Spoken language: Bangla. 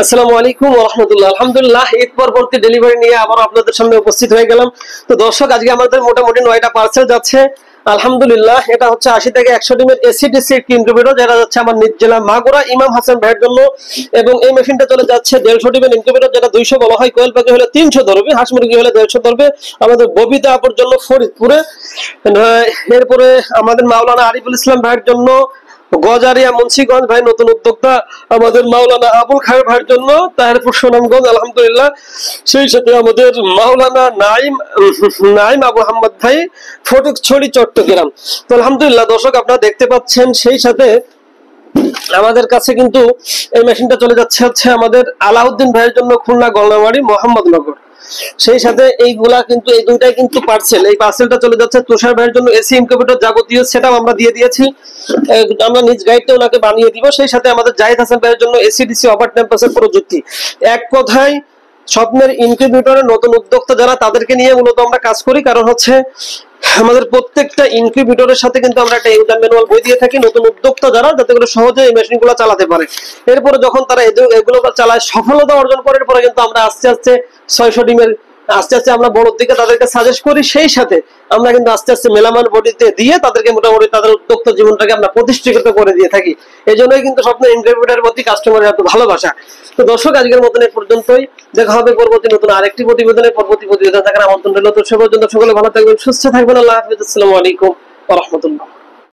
আসসালামু আলাইকুম ওয়া রাহমাতুল্লাহ। আলহামদুলিল্লাহ, ঈদ পরবর্তী ডেলিভারি নিয়ে আবার আপনাদের সামনে উপস্থিত হয়ে গেলাম। তো দর্শক, আজকে আমাদের মোটামুটি 9টা পার্সেল যাচ্ছে। আলহামদুলিল্লাহ, এটা হচ্ছে 80 থেকে 100 ডিমের এসিডিসি ইনকিউবেটর, যেটা যাচ্ছে আমার নিজ জেলা মাগুরা ইমাম হাসান ভাইয়ের জন্য। এবং এই মেশিনটা চলে যাচ্ছে 150 ডিমের ইনকিউবেটর, যেটা 200 বলা হয়। কোয়েল পাখি হলে 300 ধরবে, হাঁস মুরগি হলে 150 ধরবে। আমাদের ববিতা আপুর জন্য ফরিদপুরে। এরপরে আমাদের মাওলানা আরিফুল ইসলাম ভাইয়ের জন্য গজারিয়া মুন্সিগঞ্জ ভাই, নতুন উদ্যোক্তা। আমাদের মাওলানা আবুল খায়ের ভাইয়ের জন্য তাহিরপুর সুনামগঞ্জ, আলহামদুলিল্লাহ। সেই সাথে আমাদের মাওলানা নাইম আবু আহমদ ভাই, ফটিকছড়ি, চট্টগ্রাম। তো আলহামদুলিল্লাহ দর্শক, আপনারা দেখতে পাচ্ছেন। সেই সাথে আমাদের কাছে কিন্তু এই মেশিনটা চলে যাচ্ছে হচ্ছে আমাদের আলাউদ্দিন ভাইয়ের জন্য, খুলনা গলনাবাড়ি মোহাম্মদনগর। সেই সাথে এইগুলা কিন্তু এই দুইটাই কিন্তু পার্সেল। এই পার্সেলটা চলে যাচ্ছে তুষার ভাইয়ের জন্য, এসি ইনকিউবেটর যাবতীয় সেটাও আমরা দিয়ে দিয়েছি। আমরা নিজ গাইডটা ওনাকে বানিয়ে দিব। সেই সাথে আমাদের জাহিদ হাসান ভাইয়ের জন্য এসিডিসি ওভার টেম্পারেচার প্রযুক্তি। এক কথায় স্বপ্নের ইনকিউবেটরের নতুন উদ্যোক্তা যারা, তাদেরকে নিয়ে মূলত আমরা কাজ করি। কারণ হচ্ছে আমাদের প্রত্যেকটা ইনকিউবেটরের সাথে কিন্তু আমরা একটা ইউজার ম্যানুয়াল বই দিয়ে থাকি, নতুন উদ্যোক্তা যারা, যাতে করে সহজে এই মেশিনগুলো চালাতে পারে। এরপরে যখন তারা এগুলো চালায় সফলতা অর্জন করে, এরপরে কিন্তু আমরা আস্তে আস্তে 600 ডিমের আস্তে আস্তে আমরা বড় দিকে তাদেরকে সাজেস্ট করি। সেই সাথে আমরা কিন্তু আস্তে আস্তে মেলামান বডিতে দিয়ে তাদেরকে মোটামুটি তাদের উদ্যোক্তা জীবনটাকে আমরা প্রতিষ্ঠিত করে দিয়ে থাকি। এই জন্যই কিন্তু স্বপ্নের ইনকিউবেটরের প্রতি কাস্টমারের এত ভালোবাসা। তো দর্শক, আজকের মতন এই পর্যন্তই। দেখা হবে পরবর্তী নতুন আরেকটি প্রতিবেদনে। পরবর্তী প্রতিবেদন থাকার আমন্ত্রণ রইল। তো সে পর্যন্ত সকলে ভালো থাকবেন, সুস্থ থাকবেন। আল্লাহ হাফেজ। আসসালামু আলাইকুম ওয়া রাহমাতুল্লাহ।